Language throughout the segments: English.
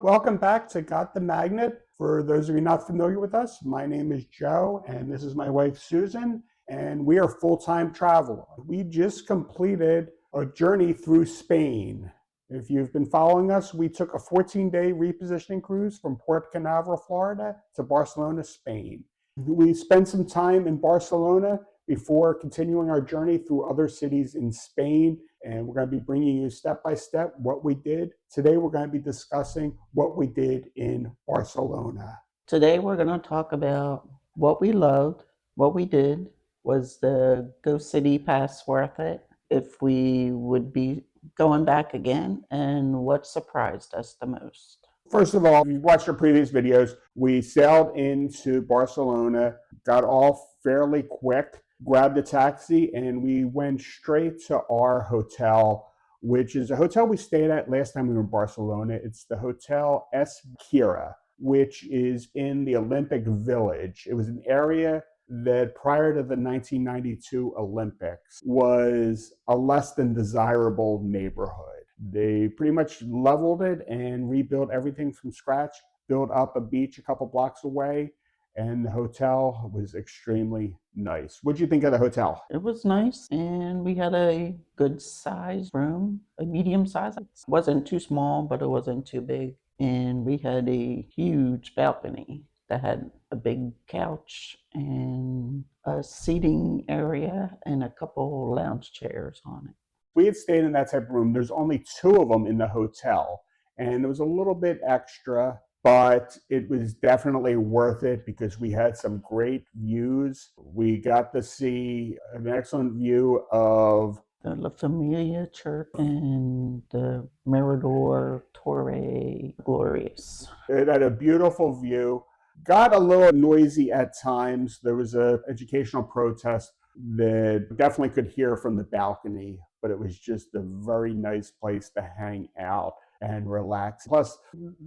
Welcome back to Got the Magnet. For those of you not familiar with us, my name is Joe, and this is my wife Susan, and we are full-time travelers. We just completed a journey through Spain. If you've been following us, we took a 14-day repositioning cruise from Port Canaveral, Florida to Barcelona, Spain. We spent some time in Barcelona before continuing our journey through other cities in Spain, and we're going to be bringing you step by step what we did. Today, we're going to be discussing what we did in Barcelona. Today we're going to talk about what we loved, what we did. Was the Go City Pass worth it? If we would be going back again, and what surprised us the most? First of all, if you watched our previous videos, we sailed into Barcelona, got off fairly quick, grabbed a taxi, and we went straight to our hotel, which is a hotel we stayed at last time we were in Barcelona. It's the Hotel Es Kira, which is in the Olympic Village. It was an area that prior to the 1992 Olympics was a less than desirable neighborhood. They pretty much leveled it and rebuilt everything from scratch, built up a beach a couple blocks away, and the hotel was extremely nice. What'd you think of the hotel? It was nice, and we had a good size room, a medium size. It wasn't too small, but it wasn't too big. And we had a huge balcony that had a big couch and a seating area and a couple lounge chairs on it. We had stayed in that type of room. There's only two of them in the hotel, and it was a little bit extra, but it was definitely worth it because we had some great views. We got to see an excellent view of The La Familia Church and the Mirador Torre Glorious. it had a beautiful view. Got a little noisy at times. There was an educational protest that definitely could hear from the balcony, but it was just a very nice place to hang out and relax. Plus,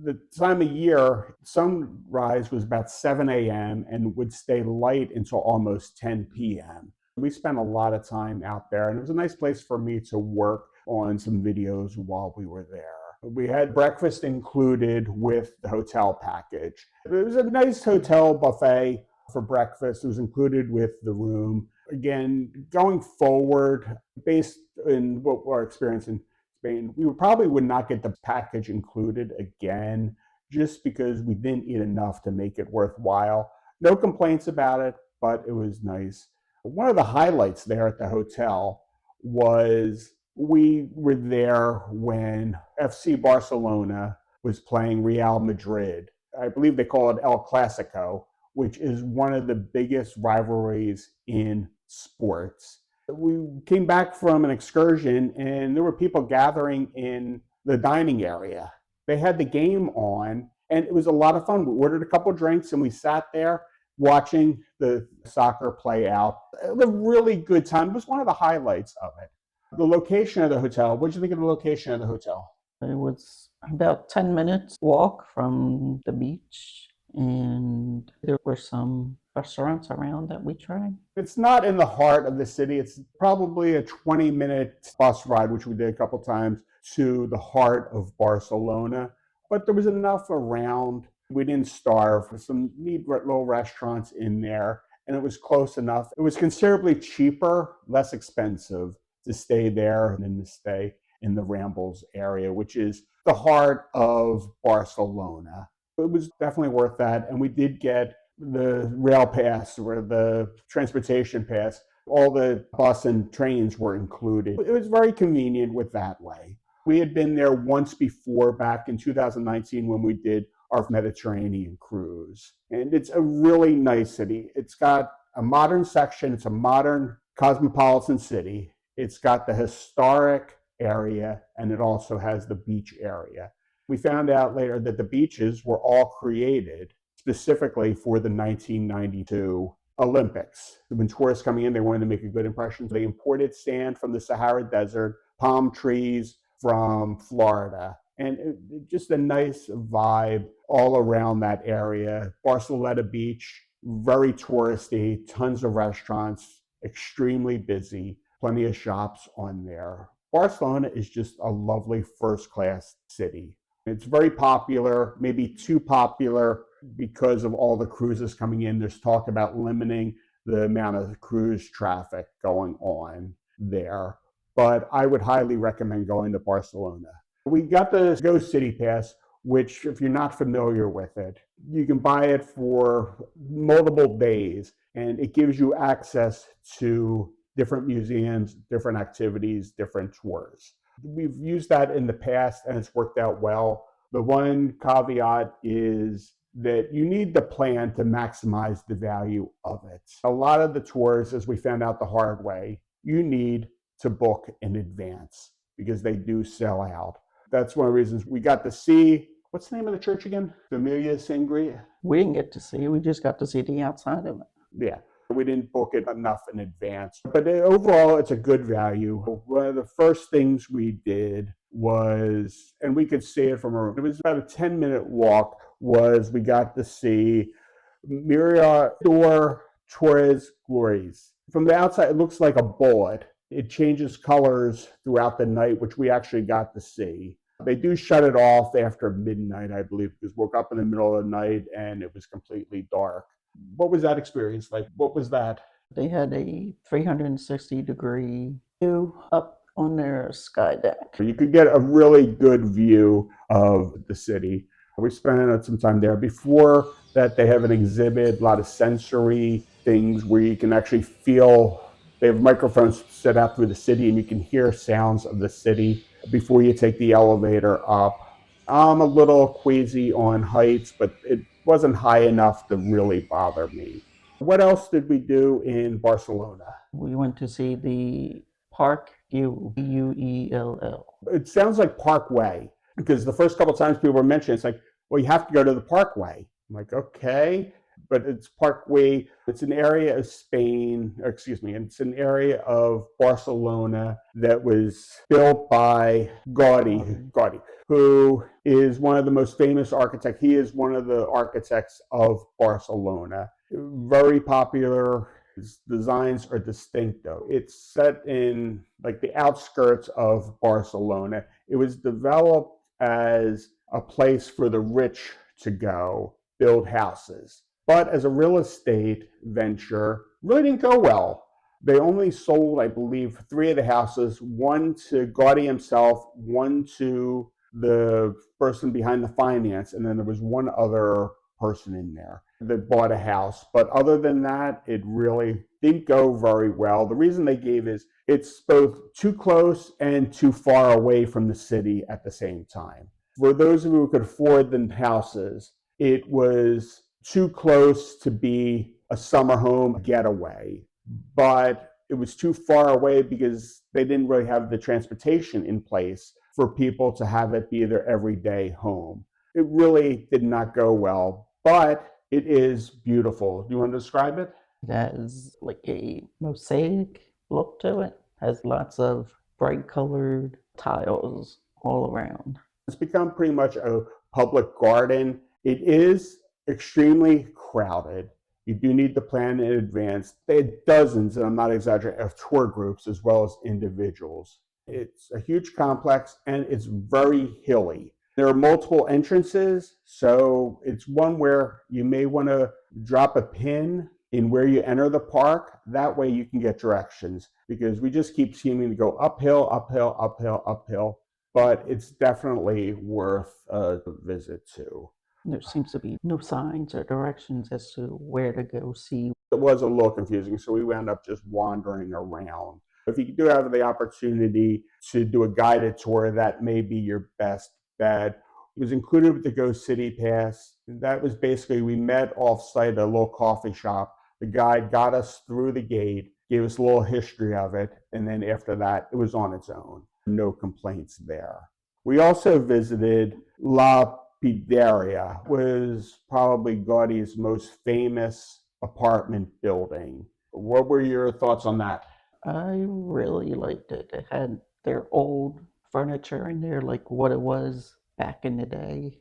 the time of year, sunrise was about 7 a.m. and would stay light until almost 10 p.m. We spent a lot of time out there, and it was a nice place for me to work on some videos while we were there. We had breakfast included with the hotel package. It was a nice hotel buffet for breakfast. It was included with the room. Again, going forward, based on what our experience in Spain, we probably would not get the package included again, just because we didn't eat enough to make it worthwhile. No complaints about it, but it was nice. One of the highlights there at the hotel was we were there when FC Barcelona was playing Real Madrid. I believe they call it El Clasico, which is one of the biggest rivalries in sports. We came back from an excursion and there were people gathering in the dining area. They had the game on and it was a lot of fun. We ordered a couple of drinks and we sat there watching the soccer play out. It was a really good time. It was one of the highlights of it. The location of the hotel, what did you think of the location of the hotel? It was about 10 minutes walk from the beach, and there were some restaurants around that we tried. It's not in the heart of the city. It's probably a 20-minute bus ride, which we did a couple times, to the heart of Barcelona. But there was enough around. We didn't starve. There's some neat little restaurants in there, and it was close enough. It was considerably cheaper, less expensive to stay there than to stay in the Rambles area, which is the heart of Barcelona. It was definitely worth that. And we did get the rail pass or the transportation pass. All the bus and trains were included. It was very convenient with that way. We had been there once before back in 2019 when we did our Mediterranean cruise. And it's a really nice city. It's got a modern section. It's a modern cosmopolitan city. It's got the historic area, and it also has the beach area. We found out later that the beaches were all created specifically for the 1992 Olympics. When tourists coming in, they wanted to make a good impression. So they imported sand from the Sahara Desert, palm trees from Florida, and just a nice vibe all around that area. Barcelona Beach, very touristy, tons of restaurants, extremely busy. Plenty of shops on there. Barcelona is just a lovely first-class city. It's very popular, maybe too popular because of all the cruises coming in. There's talk about limiting the amount of cruise traffic going on there. But I would highly recommend going to Barcelona. We got the Go City Pass, which, if you're not familiar with it, you can buy it for multiple days and it gives you access to different museums, different activities, different tours. We've used that in the past and it's worked out well. The one caveat is that you need the plan to maximize the value of it. A lot of the tours, as we found out the hard way, you need to book in advance because they do sell out. That's one of the reasons we got to see, what's the name of the church again? Familia Sangria? We didn't get to see, we just got to see the outside of it. Yeah, we didn't book it enough in advance. But overall, it's a good value. One of the first things we did was, and we could see it from it was about a 10-minute walk, was we got to see Mirador Torres Glories. From the outside, it looks like a bullet. It changes colors throughout the night, which we actually got to see. They do shut it off after midnight, I believe, because we woke up in the middle of the night and it was completely dark. What was that experience like? What was that? They had a 360-degree view up on their sky deck. You could get a really good view of the city. We spent some time there. Before that, they have an exhibit, a lot of sensory things where you can actually feel. They have microphones set out through the city and you can hear sounds of the city before you take the elevator up. I'm a little queasy on heights, but it wasn't high enough to really bother me. What else did we do in Barcelona? We went to see the Park Uell, Uell. It sounds like Parkway because the first couple of times people were mentioning, it's like, well, you have to go to the Parkway. I'm like, okay, but it's Parkway. It's an area of Spain, or excuse me, it's an area of Barcelona that was built by Gaudi, who is one of the most famous architects. He is one of the architects of Barcelona. Very popular. His designs are distinct, though. It's set in like the outskirts of Barcelona. It was developed as a place for the rich to go build houses. But as a real estate venture, really didn't go well. They only sold, I believe, 3 of the houses, one to Gaudi himself, one to the person behind the finance, and then there was one other person in there that bought a house. But other than that, it really didn't go very well. The reason they gave is it's both too close and too far away from the city at the same time. For those of you who could afford the houses, it was too close to be a summer home getaway, but it was too far away because they didn't really have the transportation in place for people to have it be their everyday home. It really did not go well, but it is beautiful. Do you want to describe it? It has like a mosaic look to it. Has lots of bright colored tiles all around. It's become pretty much a public garden. It is extremely crowded. You do need to plan in advance. They had dozens, and I'm not exaggerating, of tour groups as well as individuals. It's a huge complex and it's very hilly. There are multiple entrances, so it's one where you may want to drop a pin in where you enter the park. That way you can get directions because we just keep seeming to go uphill, uphill, uphill, uphill. But it's definitely worth a visit to. There seems to be no signs or directions as to where to go see. It was a little confusing, so we wound up just wandering around. If you do have the opportunity to do a guided tour, that may be your best bet. It was included with the Go City Pass. That was basically, we met off-site at a little coffee shop. The guide got us through the gate, gave us a little history of it, and then after that, it was on its own. No complaints there. We also visited La Pideria, was probably Gaudi's most famous apartment building. What were your thoughts on that? I really liked it. It had their old furniture in there, like what it was back in the day.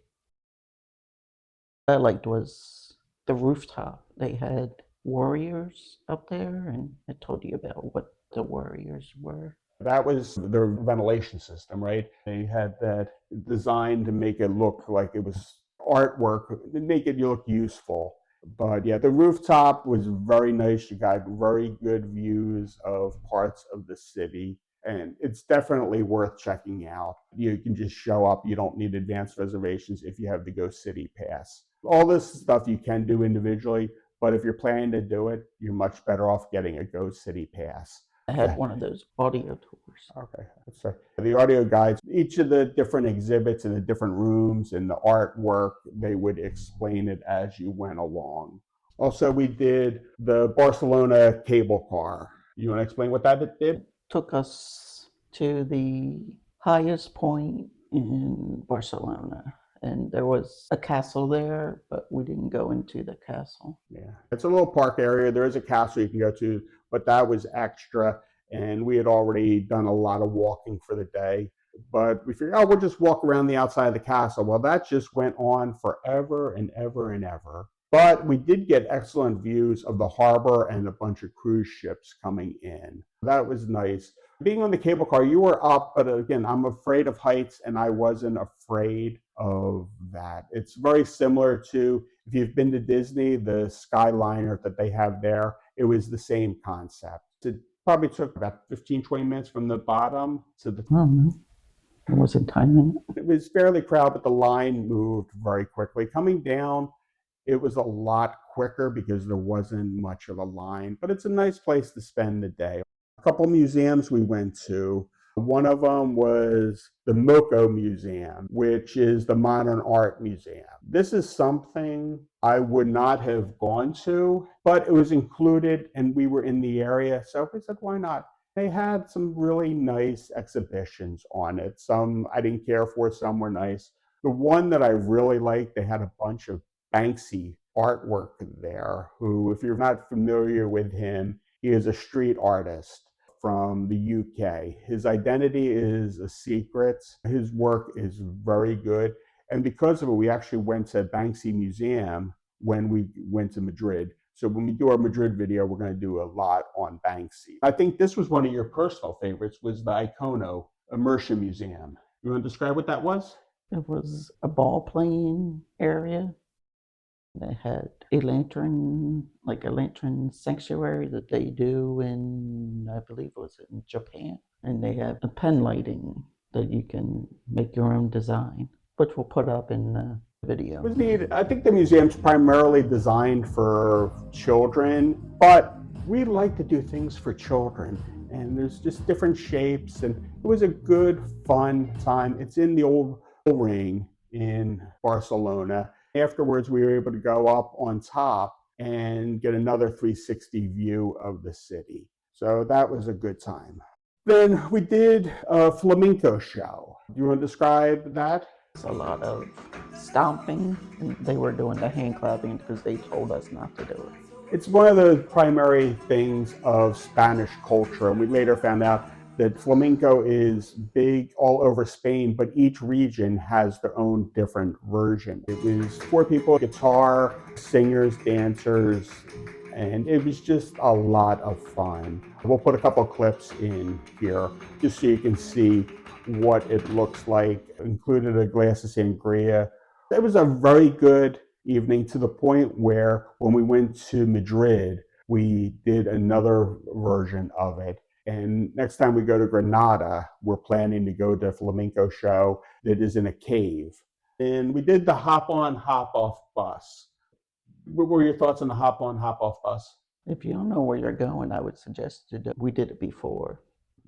What I liked was the rooftop. They had warriors up there, and it told you about what the warriors were. That was their ventilation system, right? They had that designed to make it look like it was artwork, make it look useful. But yeah, the rooftop was very nice. You got very good views of parts of the city, and it's definitely worth checking out. You can just show up. You don't need advanced reservations if you have the Go City Pass. All this stuff you can do individually, but if you're planning to do it, you're much better off getting a Go City Pass. I had Okay. one of those audio tours. Okay, that's right. The audio guides, each of the different exhibits and the different rooms and the artwork, they would explain it as you went along. Also, we did the Barcelona cable car. You want to explain what that did? Took us to the highest point in Barcelona. And there was a castle there, but we didn't go into the castle. Yeah, it's a little park area. There is a castle you can go to, but that was extra. And we had already done a lot of walking for the day. But we figured, oh, we'll just walk around the outside of the castle. Well, that just went on forever and ever and ever. But we did get excellent views of the harbor and a bunch of cruise ships coming in. That was nice. Being on the cable car, you were up, but again, I'm afraid of heights, and I wasn't afraid of that. It's very similar to if you've been to Disney, the Skyliner that they have there, it was the same concept. It probably took about 15, 20 minutes from the bottom to the. I don't know. It wasn't timing it. It was fairly crowded, but the line moved very quickly. Coming down, it was a lot quicker because there wasn't much of a line, but it's a nice place to spend the day. A couple museums we went to. One of them was the MoCo Museum, which is the Modern Art Museum. This is something I would not have gone to, but it was included and we were in the area. So we said, why not? They had some really nice exhibitions on it. Some I didn't care for, some were nice. The one that I really liked, they had a bunch of Banksy artwork there, who, if you're not familiar with him, he is a street artist from the UK. His identity is a secret. His work is very good. And because of it, we actually went to Banksy Museum when we went to Madrid. So when we do our Madrid video, we're going to do a lot on Banksy. I think this was one of your personal favorites, was the Icono Immersion Museum. You want to describe what that was? It was a ball playing area. They had a lantern, like a lantern sanctuary that they do in, I believe it was in Japan. And they have a pen lighting that you can make your own design, which we'll put up in the video. It was neat. I think the museum's primarily designed for children, but we like to do things for children. And there's just different shapes, and it was a good, fun time. It's in the old ring in Barcelona. Afterwards, we were able to go up on top and get another 360 view of the city. So that was a good time. Then we did a flamenco show. Do you want to describe that? A lot of stomping, and they were doing the hand clapping because they told us not to do it. It's one of the primary things of Spanish culture, and we later found out that flamenco is big all over Spain, but each region has their own different version. It was four people, guitar, singers, dancers, and it was just a lot of fun. We'll put a couple clips in here just so you can see what it looks like. Included a glass of sangria. It was a very good evening, to the point where when we went to Madrid, we did another version of it. And next time we go to Granada, we're planning to go to a flamenco show that is in a cave. And we did the hop on, hop off bus. What were your thoughts on the hop on, hop off bus? If you don't know where you're going, I would suggest to do. We did it before.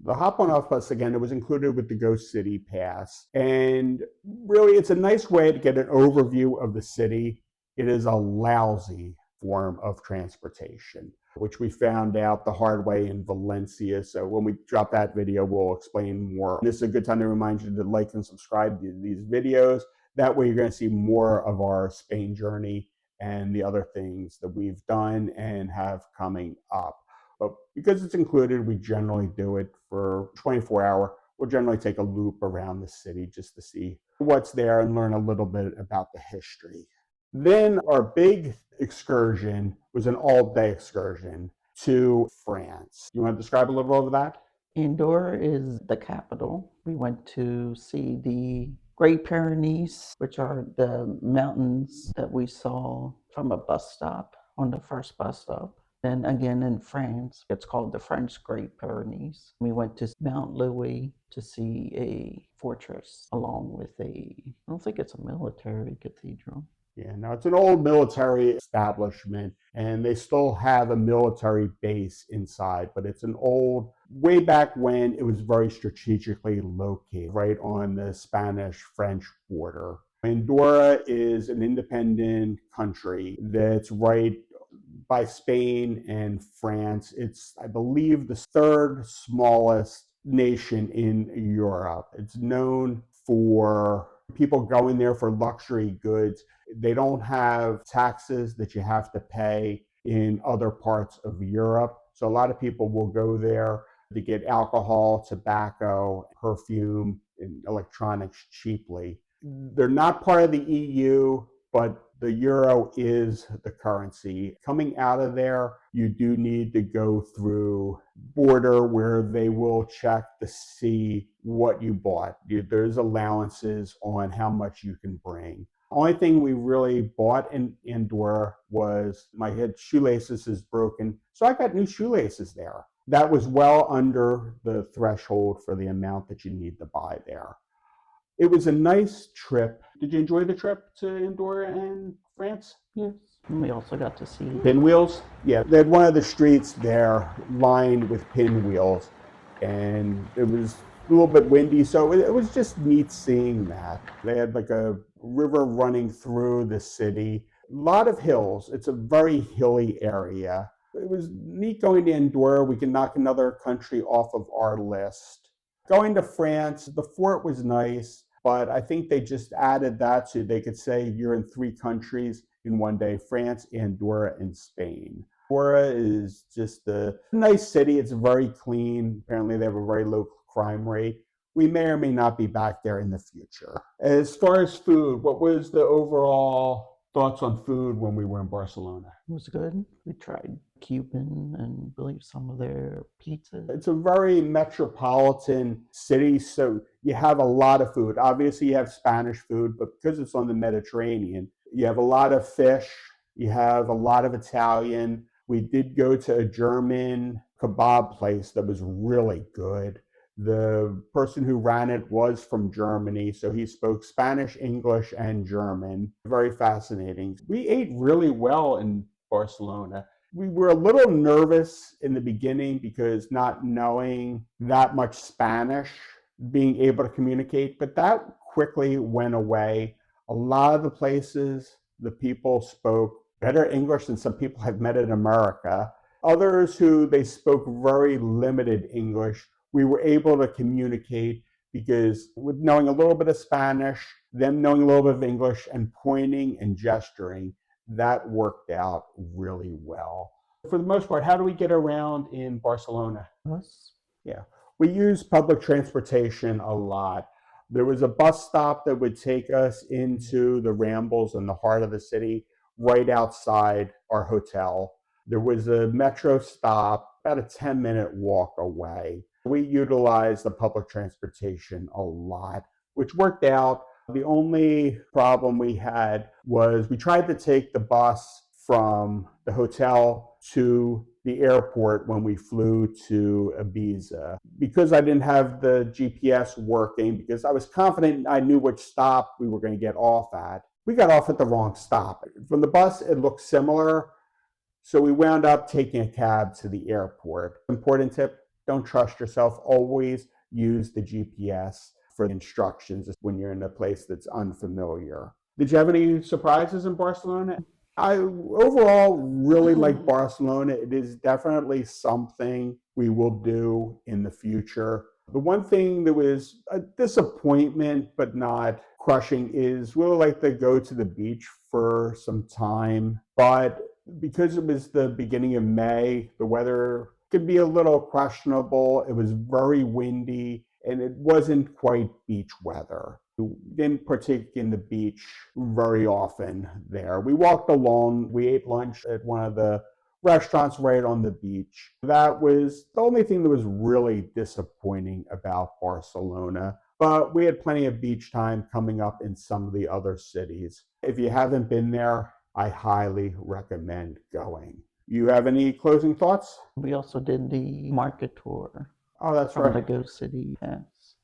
The hop on off bus, again, it was included with the Go City Pass. And really, it's a nice way to get an overview of the city. It is a lousy form of transportation, which we found out the hard way in Valencia. So when we drop that video, we'll explain more. This is a good time to remind you to like and subscribe to these videos. That way you're going to see more of our Spain journey and the other things that we've done and have coming up. But because it's included, we generally do it for 24-hour. We'll generally take a loop around the city just to see what's there and learn a little bit about the history. Then our big excursion was an all-day excursion to France. You want to describe a little bit of that? Andorra is the capital. We went to see the Great Pyrenees, which are the mountains that we saw from a bus stop on the first bus stop. Then again in France, it's called the French Great Pyrenees. We went to Mount Louis to see a fortress along with I don't think it's a military cathedral. Yeah, no, it's an old military establishment, and they still have a military base inside, but it's an old, way back when it was very strategically located right on the Spanish French border. Andorra is an independent country that's right by Spain and France. It's, I believe, the third smallest nation in Europe. It's known for people going there for luxury goods. They don't have taxes that you have to pay in other parts of Europe. So a lot of people will go there to get alcohol, tobacco, perfume, and electronics cheaply. They're not part of the EU, but the euro is the currency. Coming out of there, you do need to go through border where they will check to see what you bought. There's allowances on how much you can bring. Only thing we really bought in Andorra was my head shoelaces is broken, so I got new shoelaces there. That was well under the threshold for the amount that you need to buy there. It was a nice trip. Did you enjoy the trip to Andorra and France? Yes. And we also got to see Pinwheels? Yeah, they had one of the streets there lined with pinwheels, and it was a little bit windy, so it was just neat seeing that. They had like a river running through the city, a lot of hills. It's a very hilly area. It was neat going to Andorra. We can knock another country off of our list. Going to France, the fort was nice, but I think they just added that so they could say you're in three countries in one day: France, Andorra, and Spain. Andorra is just a nice city. It's very clean. Apparently, they have a very low crime rate. We may or may not be back there in the future. As far as food, what was the overall thoughts on food when we were in Barcelona? it was good. We tried Cuban and I believe some of their pizzas. It's a very metropolitan city, so you have a lot of food. Obviously, you have Spanish food, but because it's on the Mediterranean, you have a lot of fish, you have a lot of Italian. We did go to a German kebab place that was really good. The person who ran it was from Germany, so he spoke Spanish, English, and German. Very fascinating. We ate really well in Barcelona. We were a little nervous in the beginning because not knowing that much Spanish, being able to communicate, but that quickly went away. A lot of the places, the people spoke better English than some people I've met in America. Others who they spoke very limited English, we were able to communicate because with knowing a little bit of Spanish, them knowing a little bit of English, and pointing and gesturing, that worked out really well. For the most part, how do we get around in Barcelona? Us? Yeah, we use public transportation a lot. There was a bus stop that would take us into the Rambles in the heart of the city, right outside our hotel. There was a metro stop about a 10-minute walk away. We utilized the public transportation a lot, which worked out. The only problem we had was we tried to take the bus from the hotel to the airport when we flew to Ibiza. Because I didn't have the GPS working, because I was confident I knew which stop we were going to get off at, we got off at the wrong stop. From the bus, it looked similar, so we wound up taking a cab to the airport. Important tip: don't trust yourself. Always use the GPS for instructions when you're in a place that's unfamiliar. Did you have any surprises in Barcelona? I overall really like Barcelona. It is definitely something we will do in the future. The one thing that was a disappointment, but not crushing, is we would like to go to the beach for some time. But because it was the beginning of May, the weather could be a little questionable. It was very windy and it wasn't quite beach weather. We didn't partake in the beach very often there. We walked along, we ate lunch at one of the restaurants right on the beach. That was the only thing that was really disappointing about Barcelona. But we had plenty of beach time coming up in some of the other cities. If you haven't been there, I highly recommend going. You have any closing thoughts? We also did the market tour Oh, that's from right. the Ghost City. Yes.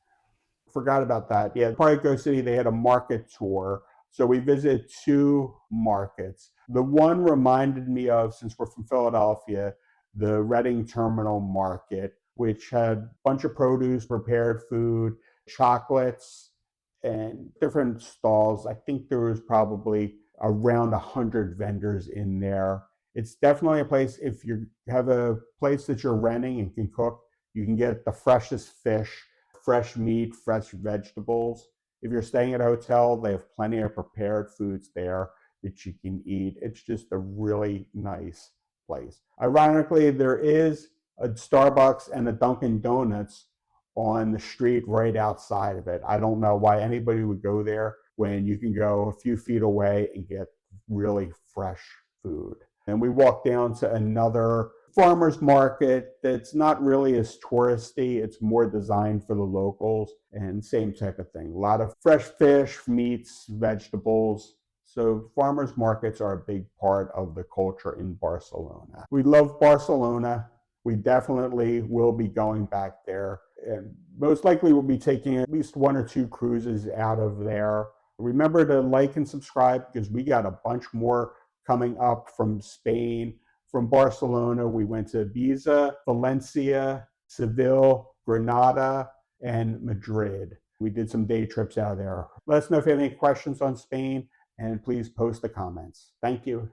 Forgot about that. Yeah, part of Go City, they had a market tour. So we visited two markets. The one reminded me of, since we're from Philadelphia, the Reading Terminal Market, which had a bunch of produce, prepared food, chocolates, and different stalls. I think there was probably around 100 vendors in there. It's definitely a place, if you have a place that you're renting and can cook, you can get the freshest fish, fresh meat, fresh vegetables. If you're staying at a hotel, they have plenty of prepared foods there that you can eat. It's just a really nice place. Ironically, there is a Starbucks and a Dunkin' Donuts on the street right outside of it. I don't know why anybody would go there when you can go a few feet away and get really fresh food. And we walked down to another farmer's market that's not really as touristy. It's more designed for the locals, and same type of thing. A lot of fresh fish, meats, vegetables. So farmers markets are a big part of the culture in Barcelona. We love Barcelona. We definitely will be going back there, and most likely we'll be taking at least one or two cruises out of there. Remember to like and subscribe, because we got a bunch more coming up from Spain. From Barcelona, we went to Ibiza, Valencia, Seville, Granada, and Madrid. We did some day trips out of there. Let us know if you have any questions on Spain, and please post the comments. Thank you.